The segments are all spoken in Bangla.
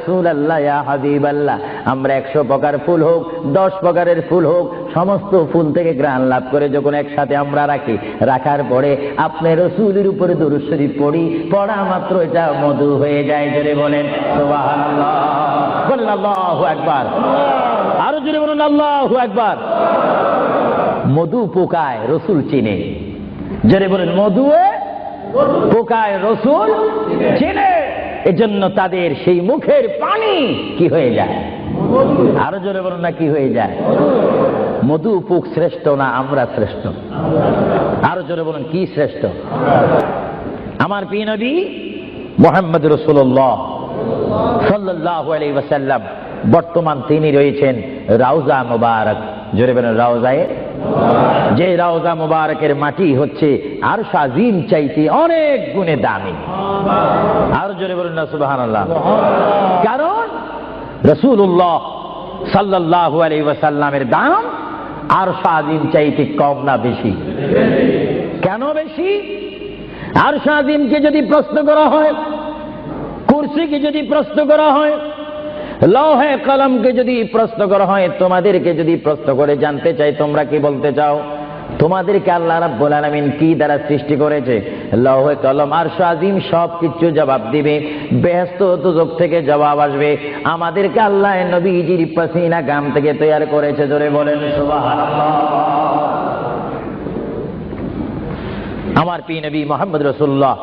রাসূলুল্লাহ ইয়া হাবিবাল্লাহ, আমরা 100 প্রকার ফুল হোক 10 প্রকারের ফুল হোক সমস্ত ফুল থেকে ঘ্রাণ লাভ করে যখন একসাথে আমরা রাখি, রাখার পরে আপনার রাসূলের উপরে দরুদ শরীফ পড়ি, পড়া মাত্র এটা মধু হয়ে যায়। জোরে বলেন সুবহানাল্লাহ, বলেন আল্লাহু আকবার, আরো জোরে বলুন আল্লাহু আকবার। মধু পোকায় রসুল চিনে, জোরে বলেন মধু পোকায় রসুল চিনে, এজন্য তাদের সেই মুখের পানি কি হয়ে যায়, আরো জোরে বলুন না কি হয়ে যায়। মধু পোক শ্রেষ্ঠ না আমরা শ্রেষ্ঠ? আরো জোরে বলুন কি শ্রেষ্ঠ? আমার প্রিয় নবী মুহাম্মদ রাসূলুল্লাহ সাল্লাল্লাহু আলাইহি ওয়াসাল্লাম, বর্তমান তিনি রয়েছেন রাউজা মুবারক। জোরে বলেন রাউজায়ে, যে রাউজা মুবারকের মাটি হচ্ছে আরশ আজিম চাইতে অনেক গুণে দামি। আর জোরে বলেন না সুবহানাল্লাহ। কারণ রাসূলুল্লাহ সাল্লাল্লাহু আলাইহি ওয়াসাল্লামের দাম আরশ আজিম চাইতে কম না বেশি? কেন বেশি? আরশ আজিমকে যদি প্রশ্ন করা হয়, কুরসিকে যদি প্রশ্ন করা হয়, লৌহে কলমকে যদি প্রশ্ন করা হয়, তোমাদেরকে যদি প্রশ্ন করে জানতে চাই তোমরা কি বলতে চাও? তোমাদেরকে আল্লাহ রাব্বুল আলামিন কি দ্বারা সৃষ্টি করেছে? লৌহে কলম আরশ আজিম সবকিছু জবাব দিবে, বেহেশত দোজখ থেকে জবাব আসবে। আমাদেরকে আল্লাহ নবীজির পাসিনা গাম থেকে তৈরি করেছে। জোরে বলেন সুবহানাল্লাহ। আমার প্রিয় নবী মুহাম্মদ রাসূলুল্লাহ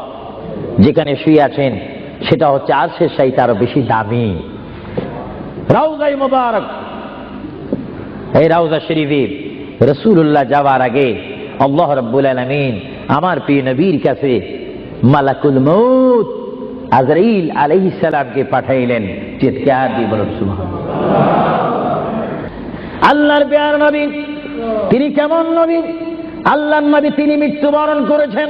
যেখানে শুয়ে আছেন সেটা হচ্ছে আরশের চাইতে আরো বেশি দামি রাউজায়ে মুবারক। এই রাউজা শরীফে রাসূলুল্লাহ যাওয়ার আগে আল্লাহ রাব্বুল আলামিন আমার প্রিয় নবীর কাছে মালাকুল মউত আজরাইল আলাইহিস সালামকে পাঠাইলেন। চিৎকার দিয়ে বলুন সুবহানাল্লাহ। আল্লাহর প্রিয় নবী তিনি কেমন নবী? আল্লাহর নবী তিনি মৃত্যুবরণ করেছেন,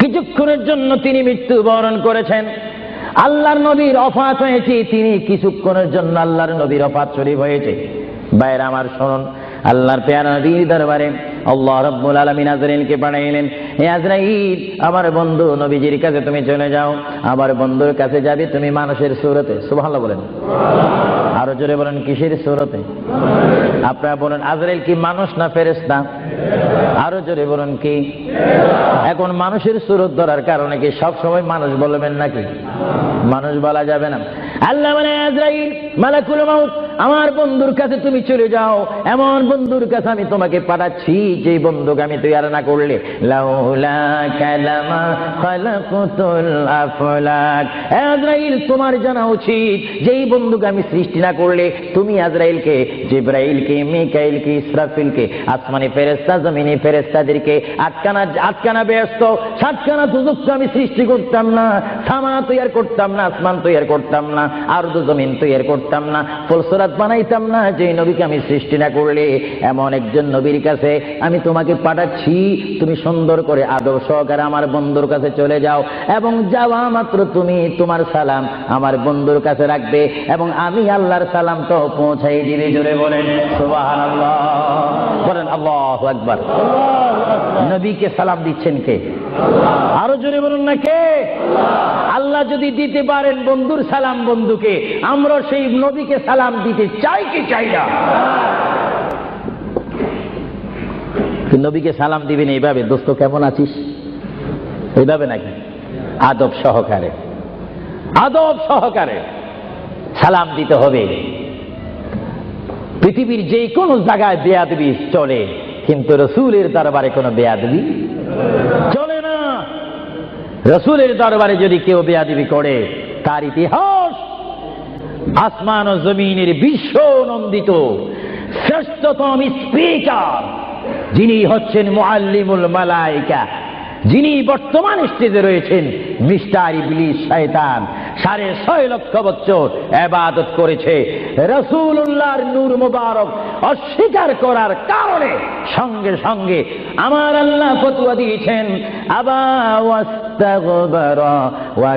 কিছুক্ষণের জন্য তিনি মৃত্যুবরণ করেছেন। আল্লাহর নবীর ওফাত হয়েছে, তিনি কিছুক্ষণের জন্য আল্লাহর নবীর ওফাত শরীফ হয়েছে। বাইরে আমার শুনুন, আল্লাহর প্যারা নবীর দরবারে আল্লাহ রাব্বুল আলামিন আজরাইলকে পাঠাইলেন। হে আজরাইল, আমার বন্ধু নবীজির কাছে তুমি চলে যাও। আমার বন্ধুর কাছে যাবে তুমি মানুষের সুরতে। সুবহানাল্লাহ বলেন, আরো জোরে বলেন কিসের সুরতে? আপনারা বলেন আজরাইল কি মানুষ না ফেরেশতা? আরো জোরে বলেন কি? এখন মানুষের সুরত ধরার কারণে কি সব সময় মানুষ বলবেন নাকি? মানুষ বলা যাবে না। আল্লাহ বলে আজরাইল মালাকুল মউত আমার বন্ধুর কাছে তুমি চলে যাও, এমন বন্ধুর কাছে আমি তোমাকে পাঠাচ্ছি যে বন্ধুকে আমি তৈরি না করলে লাউলা কালামা খালাকুতুল আফলাক। আজরাইল তোমার জানা উচিত যেই বন্ধুকে আমি সৃষ্টি না করলে তুমি আজরাইলকে, জিবরাইলকে, মিকাইলকে, ইসরাফিলকে, আসমানি ফেরেশতা, জমিনি ফেরেশতাদেরকে আটকানা ব্যস্ত সাতখানা দুজক আমি সৃষ্টি করতাম না, সামা তৈরি করতাম না, আসমান তৈরি করতাম না, আরদ জমিন তৈরি করতাম না, ফুলসরাত বানাইতাম না যে নবীকে আমি সৃষ্টি না করলে। এমন একজন নবীর কাছে আমি তোমাকে পাঠাচ্ছি, তুমি সুন্দর করে আদব সহকারে আমার বন্ধুর কাছে চলে যাও এবং যাওয়া মাত্র তুমি তোমার সালাম আমার বন্ধুর কাছে রাখবে এবং আমি আল্লাহর সালাম তো পৌঁছাই দিবে। জোরে বলেন সুবহানাল্লাহ, বলেন আল্লাহু আকবার। নবীকে সালাম দিচ্ছেন কে? আরো জোরে বলুন না কে? আল্লাহ যদি দিতে পারেন বন্ধুর সালাম বন্ধুকে, আমরা সেই নবীকে সালাম দিতে চাই কি চাই না? নবীকে সালাম দিবেন এইভাবে, দোস্ত কেমন আছিস, এইভাবে নাকি? আদব সহকারে, আদব সহকারে সালাম দিতে হবে। পৃথিবীর যে কোনো জায়গায় বেয়াদবি চলে, কিন্তু রাসূলের দরবারে কোনো বেয়াদবি চলে না। রাসূলের দরবারে যদি কেউ বেয়াদবি করে, তার ইতিহাস আসমান ও জমিনের বিশ্ব নন্দিত শ্রেষ্ঠতম স্পিকার যিনি হচ্ছেন মুআল্লিমুল মালায়েকা, যিনি বর্তমান স্টেজে রয়েছেন মিস্টার ইবলিস শয়তান, 6.5 লক্ষ বছর ইবাদত করেছে। রাসূলুল্লাহর নূর মুবারক অস্বীকার করার কারণে সঙ্গে সঙ্গে আমার আল্লাহ ফতোয়া দিয়েছেন আবা ওয়াস্তাগবারা ওয়া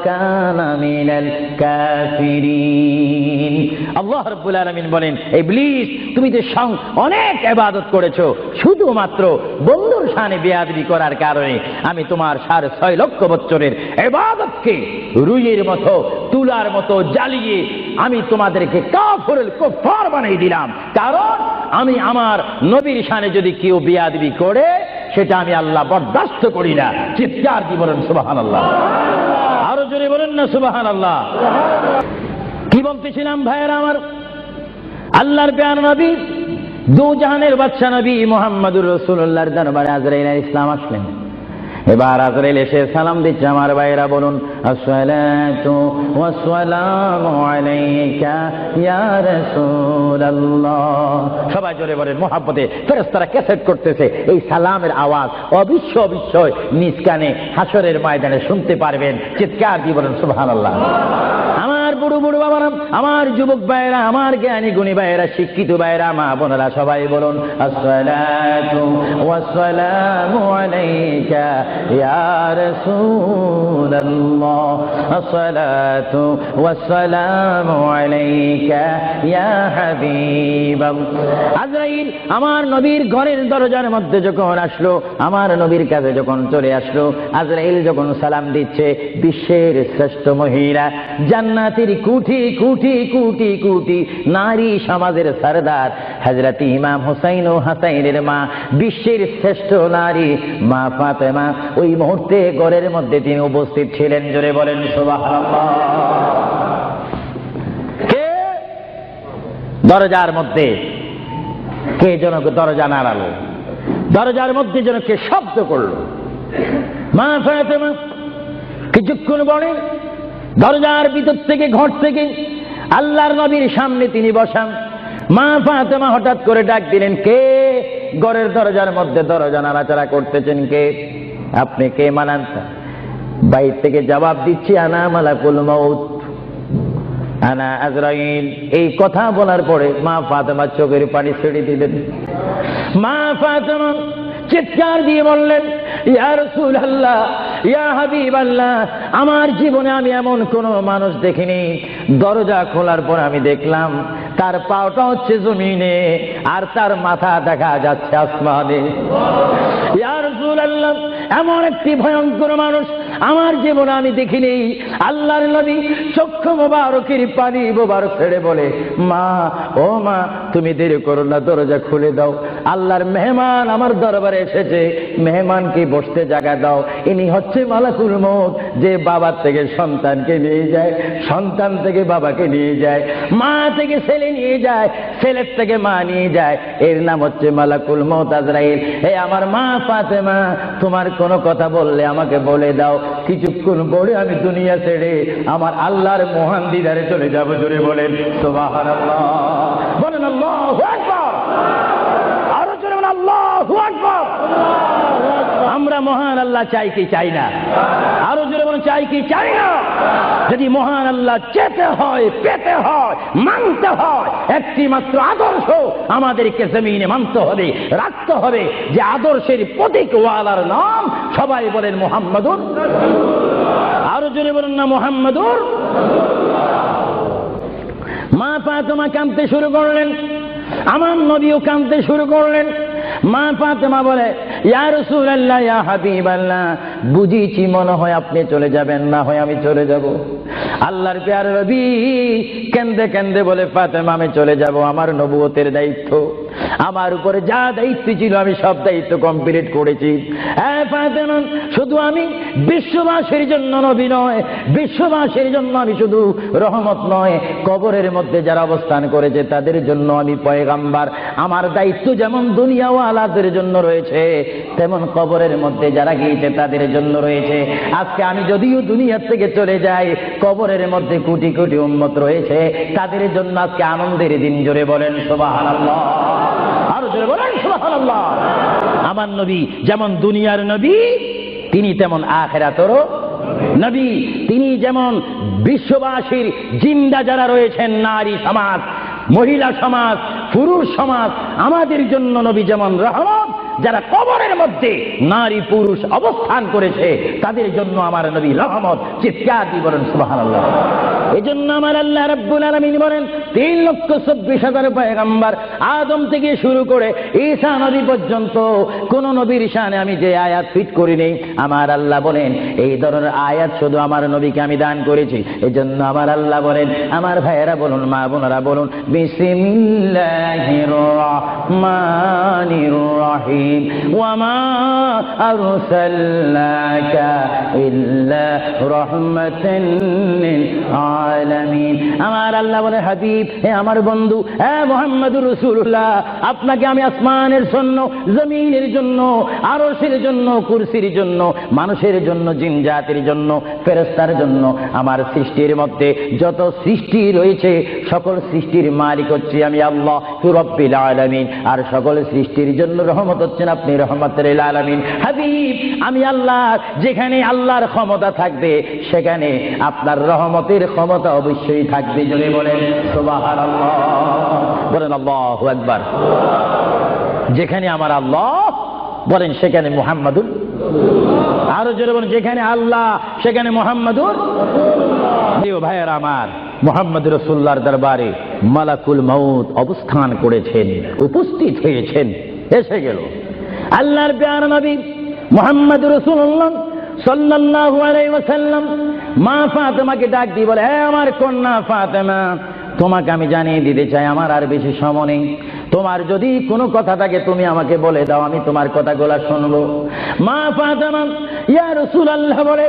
কানা মিনাল কাফিরিন। আল্লাহ রাব্বুল আলামিন বলেন, ইবলিস তুমি যে অনেক ইবাদত করেছো, শুধুমাত্র বন্ধুর শানে বেয়াদবি করার কারণে আমি তোমার 6.5 লক্ষ বছরের ইবাদতকে রুইয়ের মতো তুলার মতো জ্বালিয়ে আমি তোমাদেরকে কুফার বানিয়ে দিলাম। কারণ আমি আমার নবীর শানে যদি কেউ বেয়াদবি করে সেটা আমি আল্লাহ বরদাস্ত করি না। চিৎকার দিয়ে বলেন সুবহানাল্লাহ। আরো জোরে বলেন না সুবহানাল্লাহ। কি বলতেছিলাম ভাইয়েরা আমার, আল্লাহর প্যার নবী, দু জাহানের বাদশা নবী মুহাম্মদুর রাসূলুল্লাহর দরবারে আজরাইল আলাইহিস সালাম আসলেন। এবার আজরাইল এসে সালাম দিচ্ছে। আমার ভাইয়েরা বলুন, আসসালাতু ওয়াসসালামু আলাইকা ইয়া রাসূলুল্লাহ। সবাই জোরে বলেন মুহাব্বতে। ফেরেশতারা ক্যাসেট করতেছে, এই সালামের আওয়াজ অবশ্যই নিজ কানে হাসরের ময়দানে শুনতে পারবেন। চিৎকার দিয়ে বলেন সুবহানাল্লাহ। আমার বুড়ো বুড়ো বাবারা, আমার যুবক ভাইয়েরা, আমার জ্ঞানী গুণী ভাইয়েরা, শিক্ষিত ভাইয়েরা, মা বোনেরা, সবাই বলুন আসসালাতু ওয়াসসালামু আলাইকা ইয়া রাসূলুল্লাহ, আসসালাতু ওয়াসসালামু আলাইকা ইয়া হাবিবাল্লাহ। আজরাইল আমার নবীর ঘরের দরজার মধ্যে যখন আসলো, আমার নবীর কাছে যখন চলে আসলো, আজরাইল যখন সালাম দিচ্ছে, বিশ্বের শ্রেষ্ঠ মহিলা, জান্নাতের কোটি কোটি কোটি কোটি নারী সমাজের সরদার হযরত ইমাম হুসাইন ও হাসাইনের মা, বিশ্বের শ্রেষ্ঠ নারী মা ফাতেমা ওই মুহূর্তে ঘরের মধ্যে তিনি উপস্থিত ছিলেন। জোরে বলেন সুবহানাল্লাহ। কে দরজার মধ্যে? কে যেন দরজা নাড়ালো, দরজার মধ্যে যেন কে শব্দ করলো। মা ফাতেমা কিছুক্ষণ বলেন, দরজার ভিতর থেকে, ঘর থেকে আল্লাহর নবীর সামনে তিনি বসান। মা ফাতেমা হঠাৎ করে ডাক দিলেন, কে ঘরের দরজার মধ্যে দরজা নাড়াচাড়া করতেছেন? কে আপনি? কে মানান? বাইর থেকে জবাব দিচ্ছি, আনা মালাকুল মউত, আনা আজরাইল। এই কথা বলার পরে মা ফাতেমা চোখের পানি ছেড়ে দিলেন। মা ফাতেমা চিৎকার দিয়ে বললেন, ইয়া রাসূলুল্লাহ, ইয়া হাবিবাল্লাহ, আমার জীবনে আমি এমন কোন মানুষ দেখিনি, দরজা খোলার পর আমি দেখলাম তার পাওটা হচ্ছে জমিনে আর তার মাথা দেখা যাচ্ছে আসমানে। ইয়া রাসূলুল্লাহ, এমন একটি ভয়ঙ্কর মানুষ আমার জীবনে আমি দেখিনি। আল্লাহর নবী চক্ষু মোবারকের পানি মোবারক ছেড়ে বলে, মা, ও মা, তুমি দেরি করো না, দরজা খুলে দাও। আল্লাহর মেহমান আমার দরবারে এসেছে, মেহমানকে বসতে জায়গা দাও। ইনি হচ্ছে মালাকুল মউত, যে বাবার থেকে সন্তানকে নিয়ে যায়, সন্তান থেকে বাবাকে নিয়ে যায়, মা থেকে ছেলে নিয়ে যায়, ছেলের থেকে মা নিয়ে যায়। এর নাম হচ্ছে মালাকুল মউত আজরাইল। হে আমার মা ফাতেমা, তোমার কোনো কথা বললে আমাকে বলে দাও, কিছুক্ষণ পরে আমি দুনিয়া ছেড়ে আমার আল্লাহর মহান দিদারে চলে যাব। জোরে বলেন সুবহানাল্লাহ। বলেন আল্লাহু আকবার। আরো জোরে বলেন আল্লাহু আকবার। আমরা মহান আল্লাহ চাই কি চাই না? আরো জোরে বলেন চাই কি চাই না? যদি মহান আল্লাহ চেতে হয়, পেতে হয়, মানতে হয়, একটি মাত্র আদর্শ আমাদেরকে জমিনে মানতে হবে, রাখতে হবে। যে আদর্শের প্রতীক ওয়ালার নাম সবাই বলেন মুহাম্মাদুর। আরো জোরে বলেন না মুহাম্মাদুর। মা ফাতেমা কাঁদতে শুরু করলেন, আমার নবীও কাঁদতে শুরু করলেন। মা ফাতেমা বলে, ইয়া রাসূলুল্লাহ, ইয়া হাবিবাল্লাহ, বুঝিছি মনে হয় আপনি চলে যাবেন, না হয় আমি চলে যাব। আল্লাহর প্যারে নবী কেন্দে কেন্দে বলে, ফাতেমা, আমি চলে যাব। আমার নবুয়তের দায়িত্ব, আমার উপরে যা দায়িত্ব ছিল আমি সব দায়িত্ব কমপ্লিট করেছি। হ্যাঁ ফাতেমা, শুধু আমি বিশ্ববাসীর জন্য নবী নয়, বিশ্ববাসীর জন্য আমি শুধু রহমত নয়, কবরের মধ্যে যারা অবস্থান করেছে তাদের জন্য আমি পয়গাম্বার। আমার দায়িত্ব যেমন দুনিয়াওয়ালাদের জন্য রয়েছে, তেমন কবরের মধ্যে যারা গিয়েছে তাদের জন্য রয়েছে। আজকে আমি যদিও দুনিয়া থেকে চলে যাই, কবরের মধ্যে কোটি কোটি উম্মত রয়েছে, তাদের জন্য আজকে আনন্দের দিন। জোরে বলেন সুবহানাল্লাহ। আরো জোরে বলেন সুবহানাল্লাহ। আমার নবী যেমন দুনিয়ার নবী, তিনি তেমন আখিরাতেরও নবী। তিনি যেমন বিশ্ববাসীর জিন্দা যারা রয়েছেন, নারী সমাজ, মহিলা সমাজ, পুরুষ সমাজ, আমাদের জন্য নবী যেমন রহমত। যারা কবরের মধ্যে নারী পুরুষ অবস্থান করেছে তাদের জন্য আমার নবী রহমত। চিৎকার দিয়ে বলেন সুবহানাল্লাহ। এজন্য আমার আল্লাহ রাব্বুল আলামিন বলেন 3,24,000 পয়গম্বর আদম থেকে শুরু করে ঈসা নবী পর্যন্ত কোন নবীর শানে আমি যে আয়াত ফিট করিনি, আমার আল্লাহ বলেন এই ধরনের আয়াত শুধু আমার নবীকে আমি দান করেছি। এজন্য আমার আল্লাহ বলেন, আমার ভাইয়েরা বলুন, মা বোনেরা বলুন, বিসমিল্লাহির রহমানির রহিম ওয়া মা আরসালনাকা ইল্লা রাহমাতান লিল আলামিন। আমার আল্লাহ বলে, হাবিব, হে আমার বন্ধু, হে মুহাম্মদুর রাসূলুল্লাহ, আপনাকে আমি আসমানের জন্য, জমিনের জন্য, আরশের জন্য, কুরসির জন্য, মানুষের জন্য, জিন জাতির জন্য, ফেরেশতার জন্য, আমার সৃষ্টির মধ্যে যত সৃষ্টি রয়েছে সকল সৃষ্টির মালিক হচ্ছে আমি আল্লাহ রাব্বুল আলামিন। আর সকল সৃষ্টির জন্য রহমত হচ্ছেন আপনি রহমাতুল লিল আলামিন। হাবিব, আমি আল্লাহ, যেখানে আল্লাহর ক্ষমতা থাকবে সেখানে আপনার রহমতের ক্ষমতা অবশ্যই থাকবে। জোরে বলেন সুবহানাল্লাহ, বলেন আল্লাহু আকবার। যেখানে আমার আল্লাহ বলেন সেখানে মুহাম্মাদুর, আরো জোরে বলেন, যেখানে আল্লাহ সেখানে মুহাম্মাদুর। প্রিয় ভাইয়েরা আমার, মুহাম্মদ রাসূলুল্লাহর দরবারে মালাকুল মউত অবস্থান করেছেন, উপস্থিত হয়েছেন, এসে গেল আল্লাহর প্যারা নবী মুহাম্মদ রাসূলুল্লাহ সাল্লাল্লাহু আলাইহি ওয়াসাল্লাম। মা ফাতেমাকে ডাক দিয়ে বলে, হে আমার কন্যা ফাতেমা, তোমাকে আমি জানিয়ে দিতে চাই আমার আর বেশি সময় নেই। তোমার যদি কোনো কথা থাকে তুমি আমাকে বলে দাও, আমি তোমার কথাগুলো শুনবো। মা ফাতেমা ইয়া রাসূলুল্লাহ বলে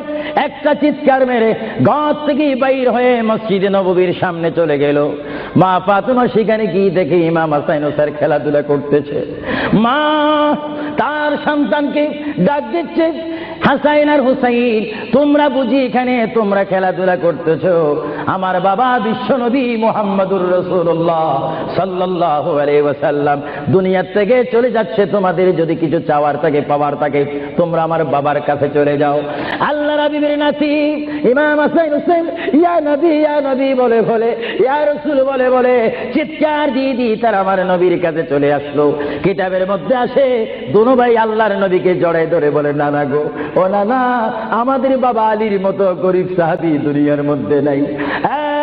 একটা চিৎকার মেরে ঘর থেকে বাইর হয়ে মসজিদে নববীর সামনে চলে গেল। মা ফাতেমা সেখানে গিয়ে দেখে ইমাম হাসান হুসাইন খেলাধুলা করতেছে। মা তার সন্তানকে ডাক দিচ্ছে, হাসাইন আর হুসাইন, তোমরা বুঝি এখানে তোমরা খেলাধুলা করতেছো? আমার বাবা বিশ্বনবী মুহাম্মদুর রাসূলুল্লাহ সাল্লাল্লাহু আলাইহি ওয়াসাল্লাম দুনিয়া থেকে চলে যাচ্ছে। তোমাদের যদি কিছু চাওয়ার থাকে, পাওয়ার থাকে, তোমরা আমার বাবার কাছে চলে যাও। আল্লাহ রাব্বির নাতি ইমাম হাসান হুসাইন ইয়া নবী বলে বলে, ইয়া রাসূল বলে বলে চিৎকার দিয়ে দিয়ে তারা আমার নবীর কাছে চলে আসলো। কিতাবের মধ্যে আসে দুনো ভাই আল্লাহর নবীকে জড়ায় ধরে বলে, নানা গো, ও নানা, আমাদের বাবা আলীর মতো গরিব সাহাবী দুনিয়ার মধ্যে নাই।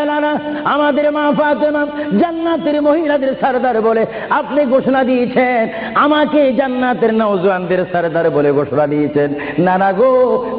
নানা, আমাদের মা ফাতেমা জান্নাতের মহিলাদের সরদার বলে আপনি ঘোষণা দিয়েছেন, আমাকে জান্নাতের নওজওয়ানদের সরদার বলে ঘোষণা দিয়েছেন। নানা গো,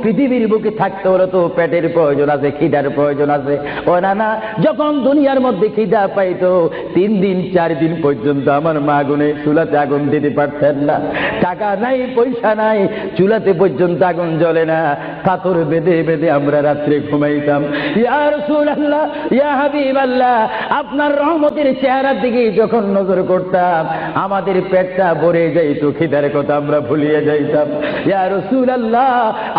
পৃথিবীর বুকে থাকতে হলে তো পেটের প্রয়োজন আছে, খিদার প্রয়োজন আছে। ও নানা, যখন দুনিয়ার মধ্যে খিদা পাইতো 3 দিন 4 দিন পর্যন্ত আমার মা গুনে চুলাতে আগুন দিতে পারতেন না। টাকা নাই, পয়সা নাই, চুলাতে পর্যন্ত আগুন জ্বলে না, পাথর বেঁধে বেঁধে আমরা রাত্রে ঘুমাইতাম। ইয়া রাসূলুল্লাহ, ইয়া হাবিবাল্লাহ, আপনার রহমতের চেহারার দিকে যখন নজর করতাম আমাদের পেটটা ভরে যাইত, খিদার কথা আমরা ভুলিয়ে যাইতাম। ইয়া রাসূলুল্লাহ,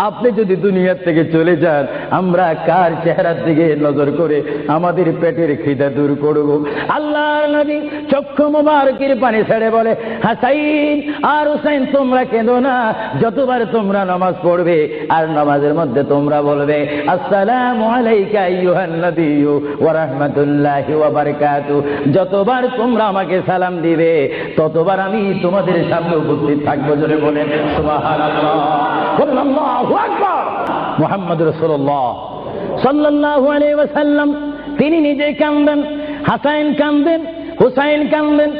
আপনি যদি দুনিয়ার থেকে চলে যান আমরা কার চেহারার দিকে নজর করে আমাদের পেটের খিদা দূর করব? আল্লাহর নবী চক্ষু মুবারকের পানি ছেড়ে বলে, হাসাইন আর হুসাইন, তোমরা কেঁদো না। যতবার তোমরা নামাজ পড়বে আর নামাজের মধ্যে তোমরা বলবে আসসালামু আলাইকা আইয়ুহান নাবিয়্যু ওয়া রাহমাতুল্লাহি ওয়া বারাকাতুহু, যতবার তোমরা আমাকে সালাম দিবে ততবার আমি তোমাদের সামনে উপস্থিত থাকবো। জোরে বলেন সুবহানাল্লাহ, বলেন আল্লাহু আকবার। মুহাম্মদ রাসূলুল্লাহ সাল্লাল্লাহু আলাইহি ওয়াসাল্লাম তিনি নিজে কাঁদেন, হাসাইন কাঁদেন, হুসাইন কাঁদেন,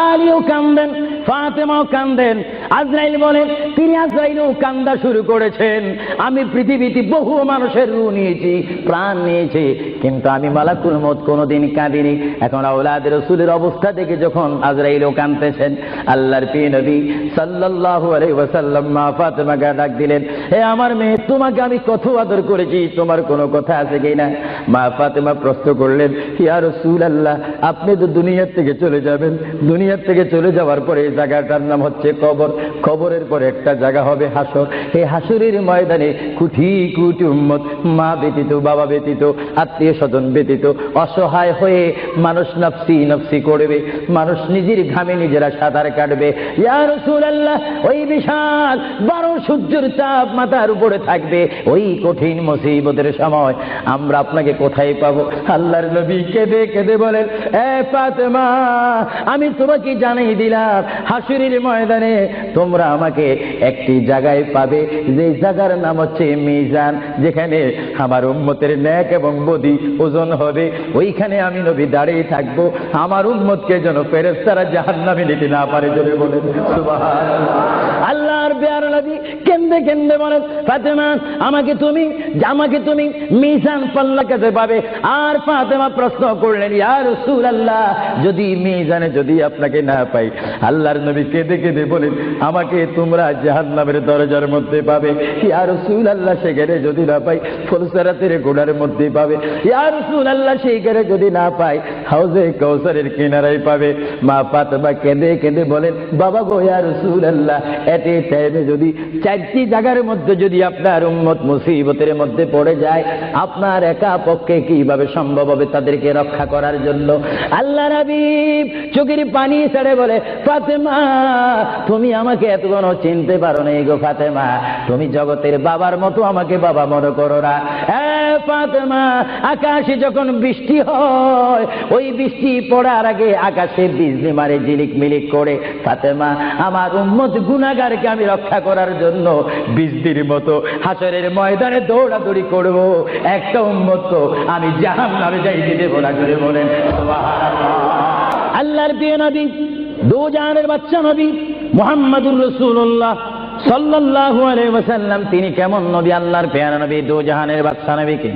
আলীও কাঁদেন, ফাতেমাও কাঁদেন। আজরাইল বলেন তিনি আজরাইলও কান্দা শুরু করেছেন। আমি পৃথিবীতে বহু মানুষের রূহ নিয়েছি, প্রাণ নিয়েছি, কিন্তু আমি মালাকুল মউত কোনোদিন কাঁদিনি। এখন আওলাদ রাসূলের অবস্থা দেখে যখন আজরাইলও কাঁদতেছেন, আল্লাহর প্রিয় নবী সাল্লাল্লাহু আলাইহি ওয়াসাল্লাম মা ফাতেমাকে ডাক দিলেন, হে আমার মেয়ে, তোমাকে আমি কত আদর করেছি, তোমার কোনো কথা আছে কিনা? মা ফাতেমা প্রশ্ন করলেন, ইয়া রাসূলুল্লাহ, আপনি তো দুনিয়ার থেকে চলে যাবেন, দুনিয়ার থেকে চলে যাওয়ার পরে এই জায়গাটার নাম হচ্ছে কবর, কবরের পরে একটা জায়গা হবে হাসর। এই হাসরের ময়দানে কোটি কোটি উম্মত, মা ব্যতীত, বাবা ব্যতীত, আত্মীয় স্বজন ব্যতীত অসহায় হয়ে মানুষ নফসি নফসি করবে, মানুষ নিজের ঘামে নিজেরা সাঁতার কাটবে। ইয়া রাসূলুল্লাহ, ওই বিশাল 12 সূর্যের তাপ মাথার উপরে থাকবে, ওই কঠিন মুসিবতের সময় আমরা আপনাকে কোথায় পাবো? আল্লাহর নবী কেঁদে কেঁদে বলেন, এ ফাতেমা, আমি তোমাকে জানিয়ে দিলাম হাসরের ময়দানে তোমরা আমাকে একটি জায়গায় পাবে, যে জায়গার নাম হচ্ছে মিজান, যেখানে আমার উম্মতের নেক এবং বদী ওজন হবে, ওইখানে আমি নবী দাঁড়িয়ে থাকবো, আমার উম্মতকে যেন ফেরেশতারা জাহান্নামে নিতে না পারে। জোরে বলেন সুবহানাল্লাহ। আল্লাহর প্যারা নবী কেন্দে কেন্দে বলেন, ফাতেমা আমাকে তুমি মিজান পাল্লা কাছে পাবে। আর ফাতেমা প্রশ্ন করলেন, ইয়া রাসূলুল্লাহ, যদি মিজানে যদি আপনাকে না পাই? আল্লাহর নবী কেঁদে কেঁদে বলেন, আমাকে তোমরা জাহান্নামের দরজার মধ্যে পাবে। ইয়া রাসূলুল্লাহ, সেখানে যদি না পাই ফুলসিরাতের গোড়ার মধ্যে পাবে। ইয়া রাসূলুল্লাহ, সেইখানে যদি না পাই হাউজে কাউসারের কিনারায় পাবে। মা ফাতেমা কেঁদে কেঁদে বলেন, বাবা গো ইয়া রাসূলুল্লাহ, এতে টাইমে যদি চারটি জায়গার মধ্যে যদি আপনার উম্মত মুসিবতের মধ্যে পড়ে যায়, আপনার একা পক্ষে কিভাবে সম্ভব হবে তাদেরকে রক্ষা করার জন্য? আল্লাহ হাবিব চোখের পানি ছেড়ে বলে, ফাতেমা তুমি আমাকে এতক্ষণ চিনতে পারো না গো ফাতেমা, তুমি জগতের বাবার মতো আমাকে বাবা মনে করো না। ফাতেমা, আকাশে যখন বৃষ্টি হয়, ওই বৃষ্টি পড়ার আগে আকাশে বিজলি মারে ঝিলিক মিলিক করে। ফাতেমা, আমার উম্মত গুনাহগারকে আমি রক্ষা করার জন্য বৃষ্টির মতো হাসরের ময়দানে দৌড়াদৌড়ি করব, একটা উম্মত তো আমি জাহান্নামে যাইতে দেব না। করে বলেন সুবহানাল্লাহ। আল্লাহর প্রিয় নবী, দো জাহানের বাদশা নবী মুহাম্মদুর রাসূলুল্লাহ সাল্লাল্লাহু আলাইহি ওয়াসাল্লাম, তিনি কেমন নবী? আল্লাহর প্যারা নবী, দো জাহানের বাদশা নবীকে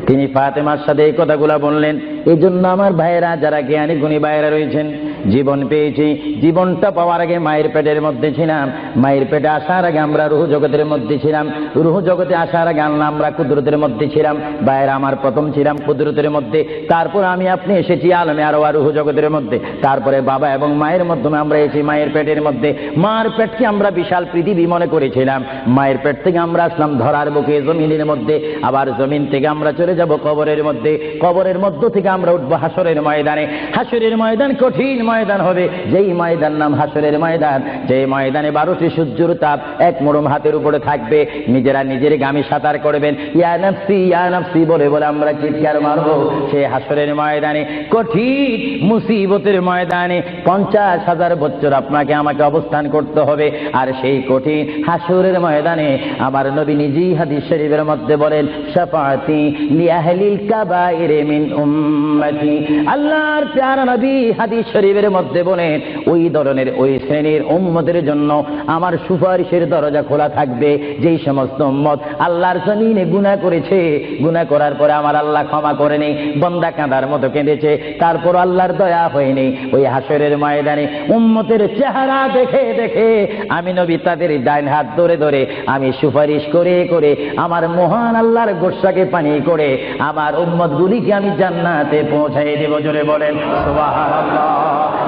তিনি ফাতেমার সাথে এই কথাগুলা বললেন। এই জন্য আমার ভাইয়েরা, যারা জ্ঞানী গুণী ভাইয়েরা রয়েছেন, জীবন পেয়েছি, জীবনটা পাওয়ার আগে মায়ের পেটের মধ্যে ছিলাম, মায়ের পেটে আসার আগে আমরা রুহ জগতের মধ্যে ছিলাম, রুহ জগতে আসার আগে আমরা কুদরতের মধ্যে ছিলাম। ভাইয়েরা আমার, প্রথম ছিলাম কুদরতের মধ্যে, তারপর আমি আপনি এসেছি আলমে আরওয়াহ রুহ জগতের মধ্যে, তারপরে বাবা এবং মায়ের মাধ্যমে আমরা এসেছি মায়ের পেটের মধ্যে। মার পেটকে আমরা বিশাল পৃথিবী মনে করেছিলাম, মায়ের পেট থেকে আমরা আসলাম ধরার বুকে জমিনের মধ্যে, আবার জমিন থেকে আমরা চলে যাব কবরের মধ্যে, কবরের মধ্য থেকে আমরা উঠবো হাসরের ময়দানে। হাসরের ময়দান কঠিন ময়দান হবে, যেই ময়দান নাম হাসরের ময়দান, যে ময়দানে 12টি সূর্যের তাপ এক মোড়ম হাতের উপরে থাকবে। নিজেরা নিজের গামী সাঁতার করবেন, ইয়া নাফসি বলে বলে আমরা চিৎকার মারবো সেই হাসরের ময়দানে, কঠিন মুসিবতের ময়দানে। 50,000 বছর আপনাকে আমাকে অবস্থান করতে হবে। আর সেই কঠিন হাসরের ময়দানে আমার নবী নিজেই হাদিস শরীফের মধ্যে বলেন, শাফাআতি লিআহলিল কাবাইর মিন উম্মতি। আল্লাহর প্যারা নবী হাদিস শরীফের মধ্যে বলেন, ওই ধরনের ওই শ্রেণীর উম্মতের জন্য আমার সুপারিশের দরজা খোলা থাকবে, যেই সমস্ত উম্মত আল্লাহর জমিনে গুনাহ করেছে, গুনাহ করার পরে আমার আল্লাহ ক্ষমা করেনি, বান্দা কাঁদার মতো কেঁদেছে, তারপর আল্লাহর দয়া হয়নি। ওই হাসরের ময়দানে উম্মতের চেহারা দেখে দেখে আমি নবী তাদের ডাইন হাত ধরে ধরে আমি সুপারিশ করে করে আমার মহান আল্লাহর গোসাকে পানি করে আমার উম্মত গুলিকে আমি জান্নাতে পৌঁছাই দেব। জোরে বলেন সুবহানাল্লাহ।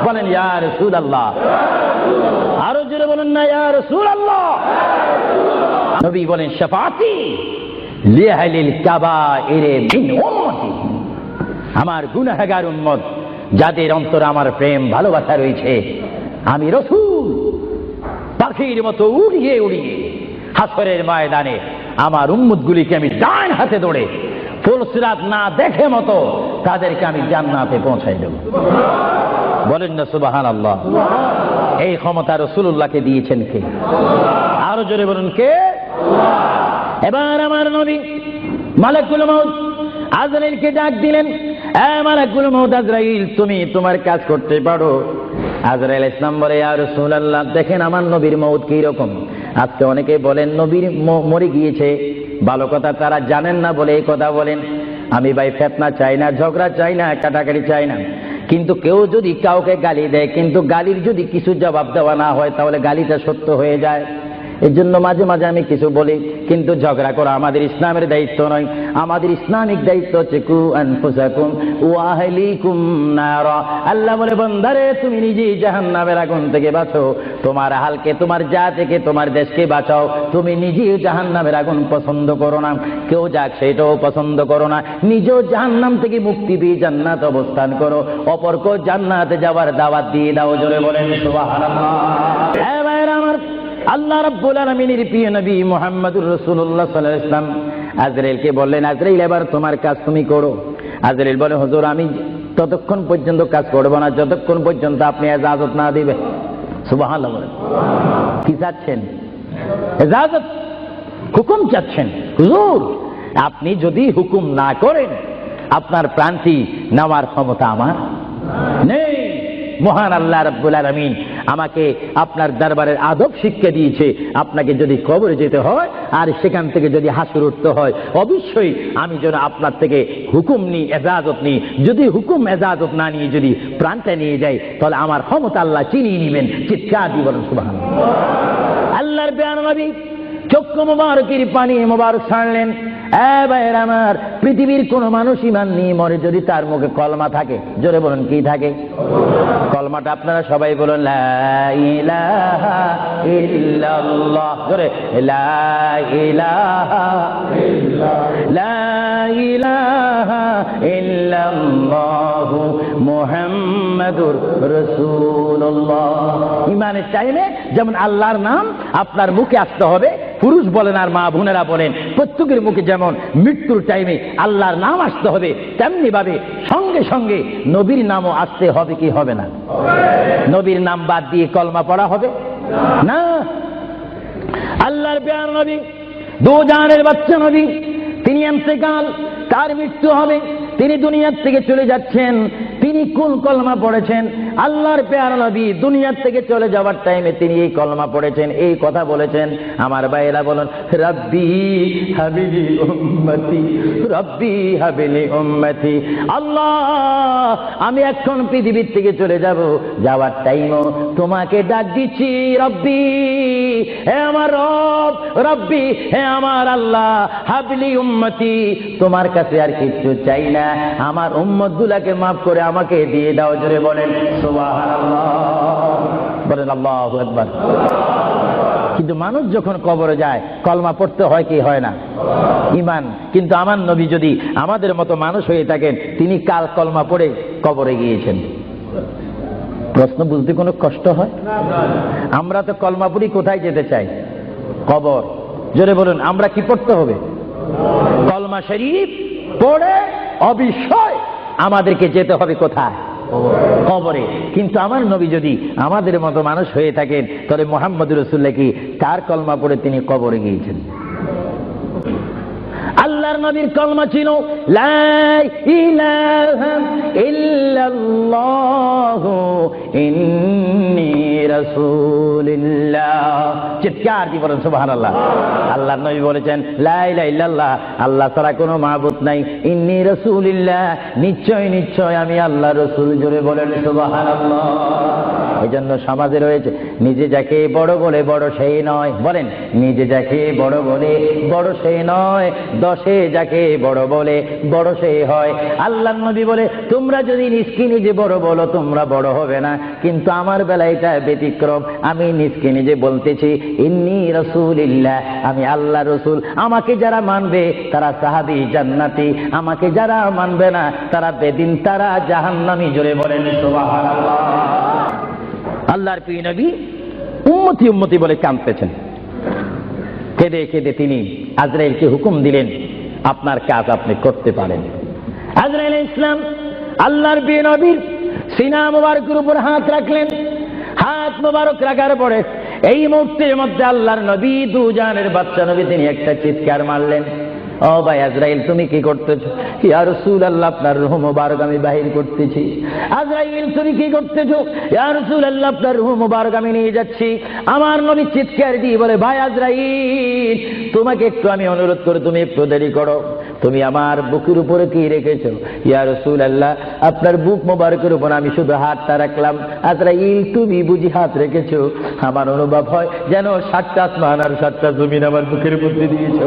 বলেন ইয়া রাসূলুল্লাহ। আরো জোরে বলেন না ইয়া রাসূলুল্লাহ। নবী বলেন, শাফাআতি লিআহলিল কাবাইর মিন উম্মতি। আমার গুনাহগার উম্মত, যাদের অন্তরে আমার প্রেম ভালোবাসা রয়েছে, আমি রাসূল পাখির মতো উড়িয়ে উড়িয়ে হাসরের ময়দানে আমার উম্মতগুলিকে আমি ডান হাতে ধরে ফুলসিরাত না দেখে মতো তাদেরকে আমি জান্নাতে পৌঁছাই দেব। বলেন না সুবহানাল্লাহ। এই ক্ষমতা রাসূলুল্লাহকে দিয়েছেন কে? আরো জোরে বলুন কে? এবার আমার নবী মালাকুল মউত আজরাইলকে ডাক দিলেন, মালাকুল মউত আজরাইল, তুমি তোমার কাজ করতে পারো। আজরাইল ইসলাম বলে, ইয়া রাসূলুল্লাহ, দেখেন আমার নবীর মউত কি রকম। আজকে অনেকে বলেন নবীর মরে গিয়েছে, ভালো কথা তারা জানেন না বলে এই কথা বলেন। আমি ভাই ফিতনা চাই না, ঝগড়া চাই না, কাটাকাটি চাই না, কিন্তু কেউ যদি কাউকে গালি দেয়, কিন্তু গালির যদি কিছু জবাব দেওয়া না হয়, তাহলে গালিটা সত্য হয়ে যায়। এর জন্য মাঝে মাঝে আমি কিছু বলি, কিন্তু ঝগড়া করা আমাদের ইসলামের দায়িত্ব নয়। আমাদের ইসলামিক দায়িত্ব হচ্ছে কু আনফুসাকুম ওয়া আহলিকুম নারা। আল্লাহ বলে, বান্দারে তুমি নিজেই জাহান্নামের আগুন থেকে বাঁচো, তোমার আহলকে, তোমার জাতিকে, তোমার দেশকে বাঁচাও। তুমি নিজেই জাহান্নামের আগুন পছন্দ করো না, কেউ যাক সেটাও পছন্দ করো না, নিজেও জাহান্নাম থেকে মুক্তি দিয়ে জান্নাত অবস্থান করো, অপরকেও জান্নাতে যাওয়ার দাওয়াত দিয়ে দাও। জোরে বলেন সুবহানাল্লাহ। হ্যাঁ ভাইরা আমার, আল্লাহ রাব্বুল আলামিনের প্রিয় নবী মুহাম্মদুর রাসূলুল্লাহ সাল্লাল্লাহু আলাইহি ওয়াসাল্লাম আজরাইলকে বললেন, আজরাইল এবার তোমার কাজ তুমি করো। আজরাইল বলে, হুজুর আমি ততক্ষণ পর্যন্ত কাজ করব না যতক্ষণ পর্যন্ত আপনি ইজাজত না দিবেন। সুবহানাল্লাহ বলেন। কি চাচ্ছেন? ইজাজত, হুকুম চাচ্ছেন। হুজুর আপনি যদি হুকুম না করেন আপনার প্রাণটি নেওয়ার ক্ষমতা আমার নেই। মহান আল্লাহ রাব্বুল আলামিন আমাকে আপনার দরবারের আদব শিক্ষা দিয়েছে, আপনাকে যদি কবরে যেতে হয় আর সেখান থেকে যদি হাসর উঠতে হয়, অবশ্যই আমি যেন আপনার থেকে হুকুম নিই, এজাজত নিই। যদি হুকুম এজাজত না নিয়ে যদি প্রাণটা নিয়ে যাই, তাহলে আমার ক্ষমতা আল্লাহ চিনিয়ে নেবেন। চিৎকার দিয়ে বলেন সুবহানাল্লাহ। আল্লাহর প্রিয় নবী চক্ষু মোবারকের পানি মোবারক ছাড়লেন। ভাইয়ের আমার, পৃথিবীর কোন মানুষ ইমান নিয়ে মরে যদি তার মুখে কলমা থাকে, জোরে বলুন কি থাকে? কলমাটা আপনারা সবাই বলুন, লা ইলাহা ইল্লাল্লাহ। জোরে, লা ইলাহা ইল্লাল্লাহ, লা ইলাহা ইল্লাল্লাহু মুহাম্মাদুর রাসূলুল্লাহ। ইমানের টাইমে যেমন আল্লাহর নাম আপনার মুখে আসতে হবে, পুরুষ বলেন আর মা বোনেরা বলেন, প্রত্যেকের মুখে যেমন মৃত্যুর টাইমে আল্লাহর নাম আসতে হবে, তেমনি ভাবে সঙ্গে সঙ্গে নবীর নামও আসতে হবে কি হবে না? নবীর নাম বাদ দিয়ে কলমা পড়া হবে না। আল্লাহর প্রিয় নবী, দু জাহানের বাচ্চা নবী, তিনি ইন্তেকাল, তার মৃত্যু হবে, তিনি দুনিয়ার থেকে চলে যাচ্ছেন। তিনি কোন কলমা পড়েছেন? আল্লাহর প্রিয় নবী দুনিয়ার থেকে চলে যাওয়ার টাইমে তিনি এই কলমা পড়েছেন, এই কথা বলেছেন। আমার ভাইয়েরা বলুন, রব্বি হাবিলি উম্মতি, রব্বি হাবিলি উম্মতি। আল্লাহ, আমি এখন পৃথিবীর থেকে চলে যাব, যাওয়ার টাইমও তোমাকে ডাক দিচ্ছি, রব্বি, হে আমার রব, রব্বি, হে আমার আল্লাহ, হাবিলি উম্মতি, তোমার কাছে আর কিচ্ছু চাই না, আমার উম্মত গুলাকে মাফ করে আমাকে দিয়ে দাও। জোরে বলেন সুবহানাল্লাহ, বলেন আল্লাহু আকবার। কিন্তু মানুষ যখন কবরে যায় কলমা পড়তে হয় কি হয় না? ঈমান। কিন্তু আমার নবী যদি আমাদের মতো মানুষ হয়ে থাকেন, তিনি কাল কলমা পড়ে কবরে গিয়েছেন। প্রশ্ন বুঝতে কোনো কষ্ট হয়? আমরা তো কলমা পড়ি কোথায় যেতে চাই? কবর। জোরে বলুন, আমরা কি পড়তে হবে? কলমা শরীফ পড়ে অবশ্যই আমাদেরকে যেতে হবে কোথায়? কবরে। কিন্তু আমার নবী যদি আমাদের মতো মানুষ হয়ে থাকেন, তাহলে মুহাম্মদুর রাসূলুল্লাহ কি কার কলমা পড়ে তিনি কবরে গিয়েছেন? আল্লাহর নবীর কলমা ছিল লা ইলাহা ইল্লাল্লাহু ইন্নী রাসূলুল্লাহ। চিৎকার দিয়ে বলেন সুবহানাল্লাহ। আল্লাহর নবী বলেছেন লা ইলাহা ইল্লাল্লাহ, আল্লাহ ছাড়া কোনো মাবুদ নাই, ইন্নী রাসূলুল্লাহ, নিশ্চয় নিশ্চয় আমি আল্লাহর রাসূল। জোরে বলেন সুবহানাল্লাহ। এই জন্য সমাজে রয়েছে, নিজে যাকে বড় বলে বড় সেই নয়। বলেন, নিজে যাকে বড় বলে বড় সেই নয়, দশে যাকে বড় বলে বড় সেই হয়। আল্লাহর নবী বলে, তোমরা যদি নিজকে নিজে বড় বলো তোমরা বড় হবে না, কিন্তু আমার বেলায় এটা ব্যতিক্রম। আমি নিজকে নিজে বলতেছি ইন্নী রাসূলুল্লাহ, আমি আল্লাহ রসুল। আমাকে যারা মানবে তারা সাহাবী জান্নাতি, আমাকে যারা মানবে না তারা বেদিন, তারা জাহান্নামী। জোরে বলেন সুবহানাল্লাহ। আল্লাহর প্রিয় নবী উম্মতি উম্মতি বলে কাঁদতেছেন। কেঁদে কেঁদে তিনি আজরাইলকে হুকুম দিলেন, আপনার কাজ আপনি করতে পারেন। আজরাইল ইসলাম আল্লাহর প্রিয় নবীর সিনা মুবারকের উপর হাত রাখলেন। হাত মুবারক রাখার পরে এই মুহূর্তের মধ্যে আল্লাহর নবী, দু জাহানের বাচ্চা নবী, তিনি একটা চিৎকার মারলেন, ও ভাই আজরাইল তুমি কি করতেছো? ইয়া রাসূলুল্লাহ, আপনার রূহ মুবারক আমি বাহির করতেছি। আজরাইল তুমি কি করতেছো? ইয়া রাসূলুল্লাহ, আপনার রূহ মুবারক আমি নিয়ে যাচ্ছি। আমার নবী চিৎকার দিয়ে বলে, ভাই আজরাইল, তোমাকে একটু আমি অনুরোধ করে তুমি একটু দেরি করো, তুমি আমার বুকের উপরে কি রেখেছো? ইয়া রাসূলুল্লাহ, আপনার বুক মুবারকের উপর আমি শুধু হাতটা রাখলাম। আজরাইল তুমি বুঝি হাত রেখেছো? আমার অনুভব হয় যেন 7টা আসমান আর 7টা জমিন আমার বুকের মধ্যে দিয়েছো।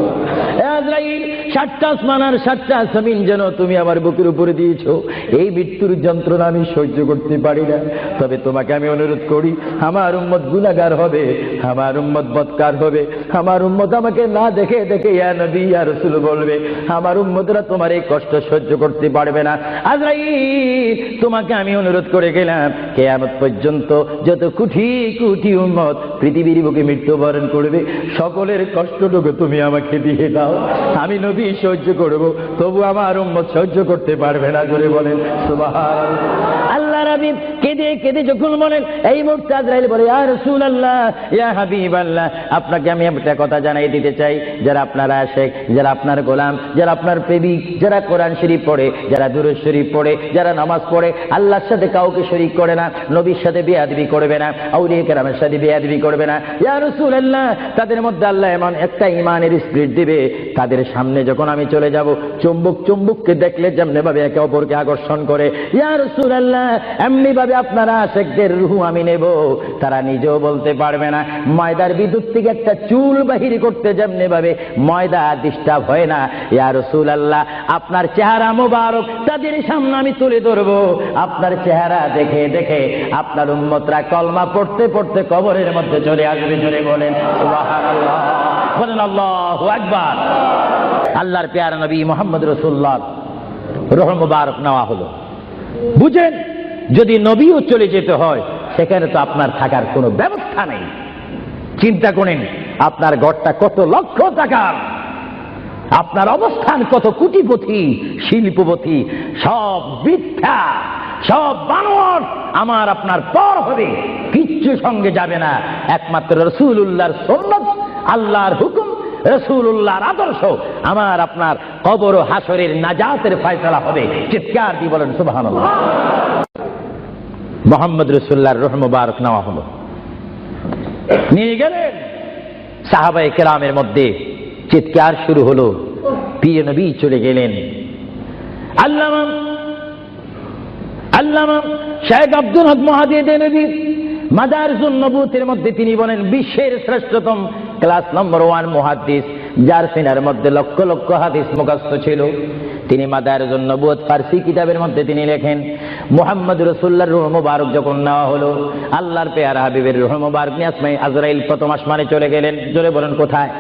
আজরাইল, 7টা আসমান আর 7টা জমিন যেন তুমি আমার বুকের উপরে দিয়েছো। এই মৃত্যুর যন্ত্রণা আমি সহ্য করতে পারি না। তবে তোমাকে আমি অনুরোধ করি, আমার উম্মত গুনাহগার হবে, আমার উম্মত বদকার হবে, আমার উম্মত আমাকে না দেখে দেখে ইয়া নবী ইয়া রাসূল বলবে, আমার উম্মতরা তোমার এই কষ্ট সহ্য করতে পারবে না। আজরাইল, তোমাকে আমি অনুরোধ করে গেলাম, কিয়ামত পর্যন্ত যত কোটি কোটি উম্মত পৃথিবীর বুকে মৃত্যুবরণ করবে, সকলের কষ্টটুকু তুমি আমাকে দিয়ে দাও। আমি নবী নবী সহ্য করব, তবু আমার উম্মত সহ্য করতে পারবে না। জোরে বলেন সুবহানাল্লাহ। আল্লাহ নবী কেঁদে কেঁদে যখন বলেন, এই মুহূর্তে আজরাইল বলে, ইয়া রাসূলুল্লাহ, ইয়া হাবিবাল্লাহ, আপনাকে আমি একটা কথা জানাই দিতে চাই, যারা আপনার আশিক, যারা আপনার গোলাম, যারা আপনার প্রেমিক, যারা কোরআন শরীফ পড়ে, যারা দুরূদ শরীফ পড়ে, যারা নামাজ পড়ে, আল্লাহর সাথে কাউকে শরীক করে না, নবীর সাথে বেয়াদবি করবে না, আউলিয়া কেরামের সাথে বেয়াদবি করবে না, ইয়া রাসূলুল্লাহ, তাদের মধ্যে আল্লাহ এমন একটা ঈমানের স্পিরিট দিবে, তাদের সামনে যখন আমি চলে যাব, চুম্বককে দেখলে যেমনি ভাবে একে অপরকে আকর্ষণ করে, ইয়া রাসূলুল্লাহ, এমনি ভাবে আপনারা আশিকদের রূহ আমি নেব, তারা নিজেও বলতে পারবে না। ময়দার বিদ্যুৎ থেকে একটা চুল বাহির করতে যেমনি ভাবে ময়দা ডিস্টার্ব হয় না, ইয়া রাসূলুল্লাহ, আপনার চেহারা মোবারক তাদের সামনে আমি তুলে ধরবো, আপনার চেহারা দেখে দেখে আপনার উম্মতরা কলমা পড়তে পড়তে কবরের মধ্যে চলে আসবে। জোরে বলেন সুবহানাল্লাহ, বলেন আল্লাহু আকবার। আল্লাহর প্যারা নবী মুহাম্মদ রাসূলুল্লাহ রূহ মুবারক নেওয়া হলো। বুঝেন, যদি নবীও চলে যেতে হয়, সেখানে তো আপনার থাকার কোনো ব্যবস্থা নেই। চিন্তা করেন, আপনার ঘরটা কত লক্ষ টাকার, আপনার অবস্থান কত কোটিপতি, শিল্পপতি, সব মিথ্যা, সব বানর আমার আপনার পর হবে, কিচ্ছু সঙ্গে যাবে না। একমাত্র রাসূলুল্লাহর সুন্নাত, আল্লাহর হুকুম, রাসূলুল্লাহর আদর্শ আমার আপনার কবর ও হাসরের নাজাতের ফয়সালা হবে। চিৎকার দিয়ে বলেন সুবহানাল্লাহ। মুহাম্মদ রাসূলুল্লাহর রূহ মুবারক নেওয়া হলো, নিয়ে গেলেন। সাহাবায়ে কেরামের মধ্যে চিৎকার শুরু হলো, প্রিয় নবী চলে গেলেন। আল্লামা শেখ আব্দুল হক মুহাদ্দিদ নবী মাদারিসুন নবুয়তের মধ্যে তিনি বলেন, বিশ্বের শ্রেষ্ঠতম ক্লাস নম্বর 1 মুহাদ্দিস, যার সিনার মধ্যে লক্ষ লক্ষ হাদিস মুখস্থ ছিল। তিনি মাদারিসুন নবুয়ত ফারসি কিতাবের মধ্যে তিনি লেখেন, মুহাম্মদ রাসূলুল্লাহর রূহ মুবারক যখন নেওয়া হলো, আল্লাহর পেয়ারা হাবিবের রূহ মুবারক নিয়ে আজরাইল প্রথম আসমানে চলে গেলেন। জোরে বলেন কোথায়?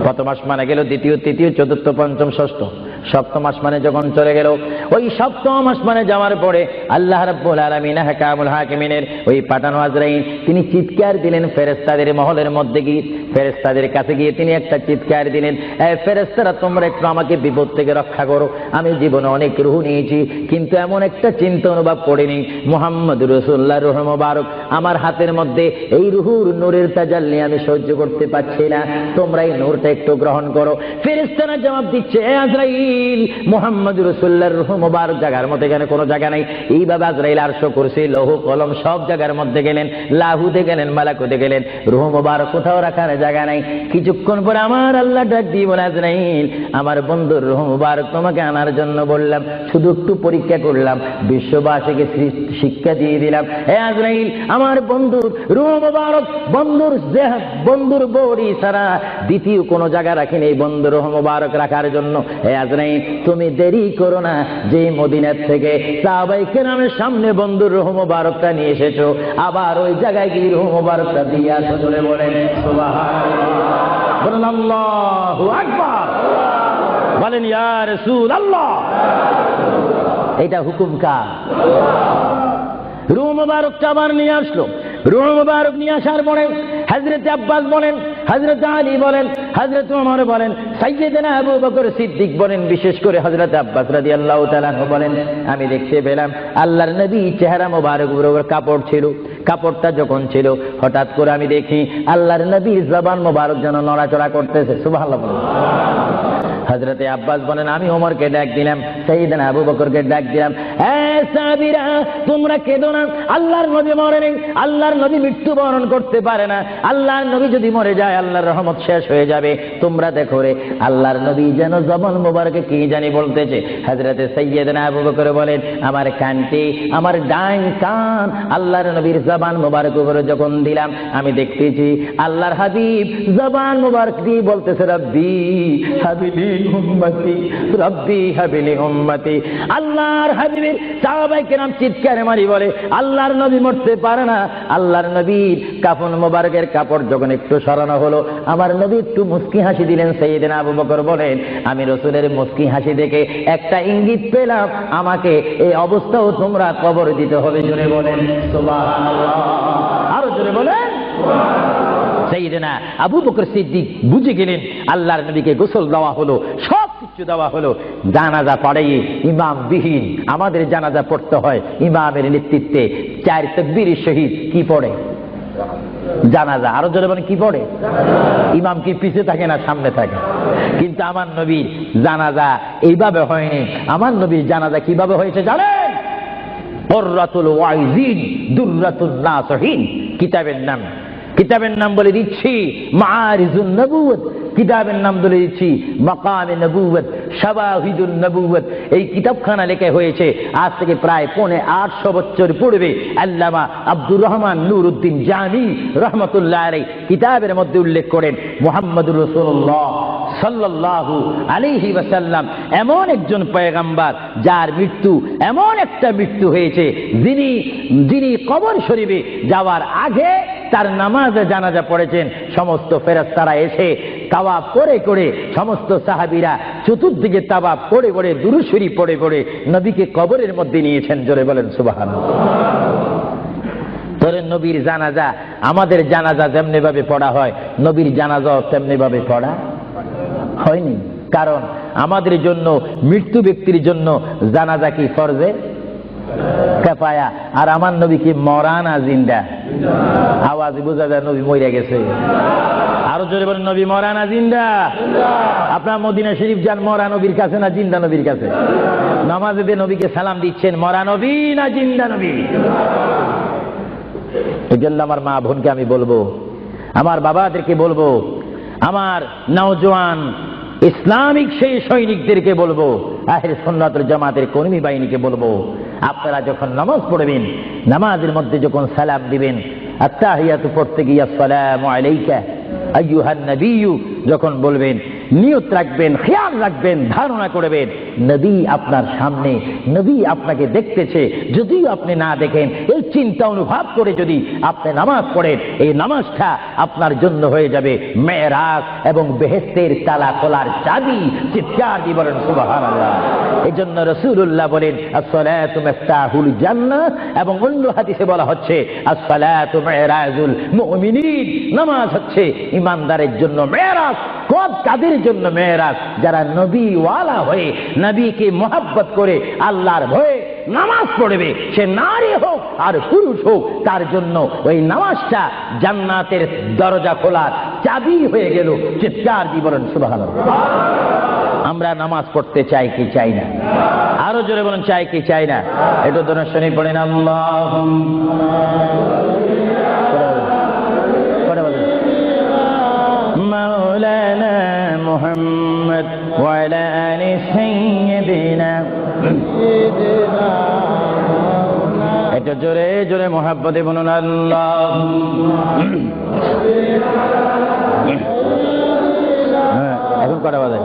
প্রথম আসমানে গেল, দ্বিতীয়, তৃতীয়, চতুর্থ, পঞ্চম, ষষ্ঠ, সপ্তম আসমানে যখন চলে গেল, ওই সপ্তম আসমানে যাওয়ার পরে আল্লাহ রাব্বুল আলামিন হাকামুল হাকিমিনের ওই পাঠানো আজরাইল তিনি চিৎকার দিলেন ফেরেশতাদের মহলের মধ্যে গিয়ে, ফেরেশতাদের কাছে গিয়ে তিনি একটা চিৎকার দিলেন, এই ফেরেশতারা তোমরা একটু আমাকে বিপদ থেকে রক্ষা করো। আমি জীবনে অনেক রূহ নিয়েছি, কিন্তু এমন একটা চিন্তা অনুভব করিনি, মুহাম্মদ রাসূলুল্লাহর রূহ মুবারক আমার হাতের মধ্যে, এই রূহুর নূরের তাজাল্লি আমি সহ্য করতে পারছি না, তোমরা এই নূরটা একটু গ্রহণ করো। ফেরেশতারা জবাব দিচ্ছে, এ আজরাইল, মুহাম্মদ রাসূলুল্লাহর রূহ মুবারক জায়গার মধ্যে এখানে কোনো জায়গা নাই। এইভাবে আজরাইল আরশ, কুরসি, লৌহ কলম সব জায়গার মধ্যে গেলেন, লাহুতে গেলেন, মালাকুতে গেলেন, রূহ মুবারক কোথাও রাখার জায়গা নাই। কিছুক্ষণ পরে আমার আল্লাহ ডাক দিয়ে বলে, আজরাইল, আমার বন্ধুর রূহ মুবারক তোমাকে আনার জন্য বললাম, শুধু একটু পরীক্ষা করলাম, বিশ্ববাসীকে শিক্ষা দিয়ে দিলাম। হে আজরাইল, আমার বন্ধুর রূহ মুবারক, বন্ধুর বডি ছাড়া দ্বিতীয় কোনো জায়গা রাখিনি এই বন্ধুর রূহ মুবারক রাখার জন্য। হে আজরাইল, তুমি দেরি করো না, যে মদিনার থেকে সাহাবায়ে কেরামের সামনে বন্ধুর রূহ মুবারকটা নিয়ে এসেছো, আবার ওই জায়গায় গিয়ে রূহ মুবারকটা দিয়ে আসো। বলে বলেন সুবহানাল্লাহ, বলেন আল্লাহু আকবার, বলেন ইয়া রাসূলুল্লাহ। এটা হুকুম কার? রূহ মুবারকটা আবার নিয়ে আসলো। রূহ মুবারক নিয়ে আসার পরে হযরত আব্বাস বলেন, হযরত আলী বলেন, হযরত ওমর বলেন, সাইয়্যিদনা আবু বকর সিদ্দিক বলেন, বিশেষ করে হযরত আব্বাস রাদিয়াল্লাহু তাআলা বলেন, আমি দেখতে পেলাম আল্লাহর নবী চেহারা মোবারক উপর কাপড় ছিল। কাপড়টা যখন ছিল, হঠাৎ করে আমি দেখি আল্লাহর নবীর জবান মোবারক যেন নড়াচড়া করতেছে। সুবহানাল্লাহ। হযরতে আব্বাস বলেন, আমি ওমরকে ডাক দিলাম, সাইয়্যিদনা আবু বকরকে ডাক দিলাম, হে সাহাবীরা, তোমরা কেঁদো না, আল্লাহর নবী মরে নেই, আল্লাহর নবী মৃত্যুবরণ করতে পারে না, আল্লাহর নবী যদি মরে যায় আল্লাহর রহমত শেষ হয়ে যাবে। তোমরা দেখো রে, আল্লাহর নবী যেন জবান মোবারকে কি জানি বলতেছে। হযরতে সাইয়্যিদনা আবু বকর বলেন, আমার কানটি, আমার ডাইন কান আল্লাহর নবীর জবান মোবারক উপরে যখন দিলাম, আমি দেখতেছি আল্লাহর হাবিব জবান মোবারক দিয়ে বলতেছে, রব্বি হাবিলি উম্মতি, রব্বি হাবিলি উম্মতি। আল্লাহর হাবিবের সাহাবায়ে কেরাম চিৎকারে মারি বলে, আল্লাহর নবী মরতে পারে না। আল্লাহর নবীর কাফন মোবারকের কাপড় যখন একটু সরানো হলো, আমার নবী একটু মুস্কি হাসি দিলেন। সাইয়্যিদনা আবু বকর বলেন, আমি রাসূলের মুস্কি হাসি দেখে একটা ইঙ্গিত পেলাম, আমাকে এই অবস্থাও তোমরা কবর দিতে হবে। জোরে বলেন সুবহানাল্লাহ, আরো জোরে বলেন সাইয়েদনা আবু বকর সিদ্দিক বুঝে গেলেন আল্লাহর নবীকে গোসল দেওয়া হলো, সব কিছু দেওয়া হলো, জানাজা পড়াই ইমাম বিহীন আমাদের জানাজা পড়তে হয় ইমামের নেতৃত্বে, 4 তাকবীরের সহিত কি পড়ে? জানাজা। আরো জোরে বলেন কি পড়ে? ইমাম কি পিছে থাকে না সামনে থাকে? কিন্তু আমার নবীর জানাজা এইভাবে হয়নি। আমার নবীর জানাজা কিভাবে হয়েছে জানেন? কুররাতুল ওয়াইজিন দুররাতুন নাসিহিন কিতাবের নাম বলে দিচ্ছি মাআরিজুন নবুওয়াত, কিতাবের নাম বলে দিচ্ছি মাকামে নবুওয়াত, শাওয়াহিদুন নবুওয়াত। এই কিতাবখানা লেখা হয়েছে আজ থেকে প্রায় 850 বছর পূর্বে। আল্লামা আব্দুর রহমান নুরউদ্দিন জামি রহমাতুল্লাহ আলাইহি কিতাবের মধ্যে উল্লেখ করেন মুহাম্মদুর রাসূলুল্লাহ সাল্লাল্লাহু আলাইহি ওয়াসাল্লাম এমন একজন পয়গম্বর যার মৃত্যু এমন একটা মৃত্যু হয়েছে যিনি কবর শরীফে যাওয়ার আগে তার নামাজে জানাজা পড়েছেন। সমস্ত ফেরেশতারা এসে তাওয়াফ করে করে, সমস্ত সাহাবীরা চতুর্দিকে তাওয়াফ করে করে, দুরূদ শরীফ পড়ে পড়ে নবীকে কবরের মধ্যে নিয়েছেন। জোরে বলেন সুবহানাল্লাহ। তোর নবীর জানাজা, আমাদের জানাজা যেমনি ভাবে পড়া হয় নবীর জানাজাও তেমনি ভাবে পড়া হয়নি। কারণ আমাদের জন্য, মৃত্যু ব্যক্তির জন্য জানাজা কি ফরজে কিফায়া, আর আমার নবী কি মরা না জিন্দা? আওয়াজ বোঝা যায় নবী মরে গেছে। আরো জোরে বলেন নবী মরা না জিন্দা? আপনার মদিনা শরীফ যান, মরা নবীর কাছে না জিন্দা নবীর কাছে? নামাজে দিয়ে নবীকে সালাম দিচ্ছেন, মরা নবী না জিন্দা নবী? এই জন্য আমার মা বোনকে আমি বলবো, আমার বাবাদেরকে বলবো, আমার নওজোয়ান ইসলামিক সেই সৈনিকদেরকে বলবো, আহলে সুন্নাত ওয়াল জামাতের কর্মী বাহিনীকে বলবো, আপনারা যখন নামাজ পড়বেন, নামাজের মধ্যে যখন সালাম দিবেন, আত্তাহিয়াতু পড়তে গিয়ে আসসালামু আলাইকা আইয়ুহান নবিয়্যু যখন বলবেন, নিয়ত রাখবেন, খেয়াল রাখবেন, ধারণা করবেন নবী আপনার সামনে, নবী আপনাকে দেখতেছে। যদিও আপনি না দেখেন, এই চিন্তা অনুভব করে যদি আপনি নামাজ পড়েন, এই নামাজটা আপনার জন্য হয়ে যাবে মেরাজ এবং বেহেশতের তালা খোলার চাবি। চিৎকার দিয়ে বলেন সুবহানাল্লাহ। এই জন্য রাসূলুল্লাহ বলেন আসসালাতু মিফতাহুল জান্নাহ, এবং অন্য হাদিসে বলা হচ্ছে আসসালাতু মিরাজুল মুমিনিন, নামাজ হচ্ছে ইমানদারের জন্য মেরাজ। কাদের জন্য মেরাজ? যারা নবী ওয়ালা হয়ে, নবীকে মহব্বত করে, আল্লাহর ভয়ে নামাজ পড়বে, সে নারী হোক আর পুরুষ হোক, তার জন্য ওই নামাজটা জান্নাতের দরজা খোলার চাবি হয়ে গেল। চিৎকার দিয়ে বলেন সুবহানাল্লাহ। আমরা নামাজ পড়তে চাই কি চাই না? আরো জোরে বলেন চাই কি চাই না? একটু দরুদ শরীফ পড়েন। মাওলানা মুহাম্মদ ওয়া আলা আলি সাইয়্যিদিনা, এটা জোরে জোরে মুহাব্বতে বলুন আল্লাহ। এখন কটা বাজে?